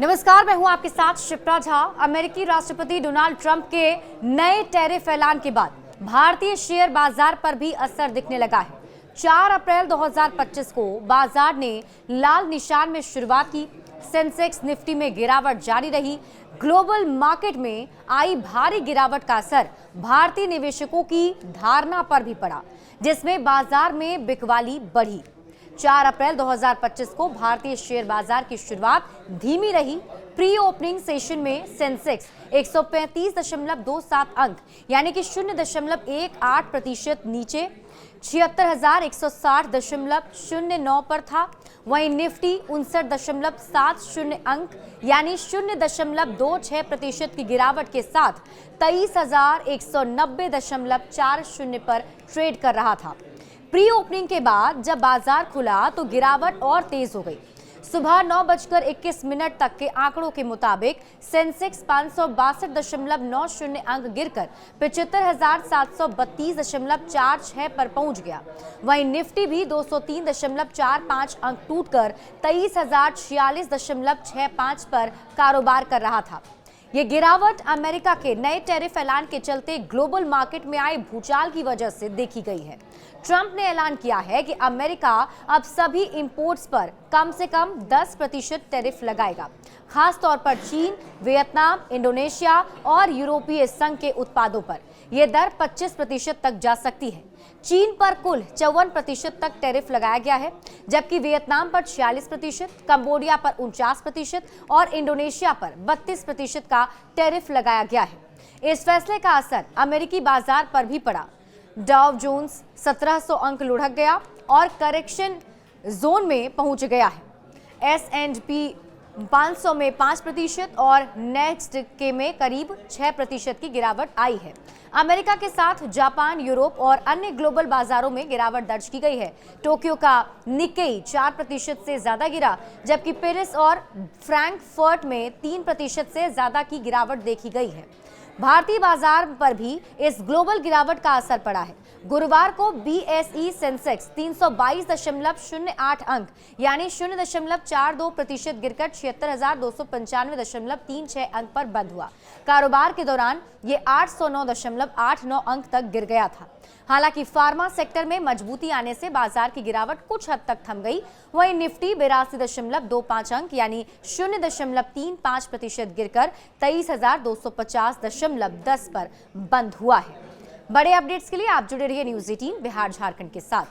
नमस्कार, मैं हूं आपके साथ शिप्रा झा। अमेरिकी राष्ट्रपति डोनाल्ड ट्रंप के नए टैरिफ ऐलान के बाद भारतीय शेयर बाजार पर भी असर दिखने लगा है। 4 अप्रैल 2025 को बाजार ने लाल निशान में शुरुआत की। सेंसेक्स निफ्टी में गिरावट जारी रही। ग्लोबल मार्केट में आई भारी गिरावट का असर भारतीय निवेशकों की धारणा पर भी पड़ा, जिसमें बाजार में बिकवाली बढ़ी। 4 अप्रैल 2025 को भारतीय शेयर बाजार की शुरुआत धीमी रही। प्री ओपनिंग सेशन में सेंसेक्स 135.27 अंक यानी कि 0.18% नीचे 76,160.09 पर था। वहीं निफ्टी 59.70 अंक यानी 0.26% की गिरावट के साथ 23,190.40 पर ट्रेड कर रहा था। प्री ओपनिंग के बाद जब बाजार खुला तो गिरावट और तेज हो गई। सुबह 9:21 तक के आंकड़ों के मुताबिक सेंसेक्स 562.90 अंक गिरकर 75,732.46 पर पहुंच गया। वहीं निफ्टी भी 203.45 अंक टूटकर 23,046.65 पर कारोबार कर रहा था। ये गिरावट अमेरिका के नए टैरिफ ऐलान के चलते ग्लोबल मार्केट में आए भूचाल की वजह से देखी गई है। ट्रंप ने ऐलान किया है कि अमेरिका अब सभी इंपोर्ट्स पर कम से कम 10% टैरिफ लगाएगा, खास तौर पर चीन, वियतनाम, इंडोनेशिया और यूरोपीय संघ के उत्पादों पर यह दर 25% तक जा सकती है। चीन पर कुल 54% तक टैरिफ लगाया गया है, जबकि वियतनाम पर 46%, कंबोडिया पर 49% और इंडोनेशिया पर 32% का टैरिफ लगाया गया है। इस फैसले का असर अमेरिकी बाजार पर भी पड़ा। डाउ जोन्स 1700 अंक लुढ़क गया और करेक्शन जोन में पहुंच गया है। S&P 500 में 5% और नेक्स्ट के में करीब 6% की गिरावट आई है। अमेरिका के साथ जापान, यूरोप और अन्य ग्लोबल बाजारों में गिरावट दर्ज की गई है। टोक्यो का निक्केई 4% से ज्यादा गिरा, जबकि पेरिस और फ्रैंकफर्ट में 3% से ज्यादा की गिरावट देखी गई है। भारतीय बाजार पर भी इस ग्लोबल गिरावट का असर पड़ा है। गुरुवार को BSE सेंसेक्स 322.08 अंक यानी 0.42% गिरकर 76,295.36 अंक पर बंद हुआ। कारोबार के दौरान ये 809.89 अंक तक गिर गया था। हालांकि फार्मा सेक्टर में मजबूती आने से बाजार की गिरावट कुछ हद तक थम गई। वहीं निफ्टी 82.25 अंक यानी 0.35% गिरकर 23,250.10 पर बंद हुआ है। बड़े अपडेट्स के लिए आप जुड़े रहिए न्यूज़ 18 बिहार झारखंड के साथ।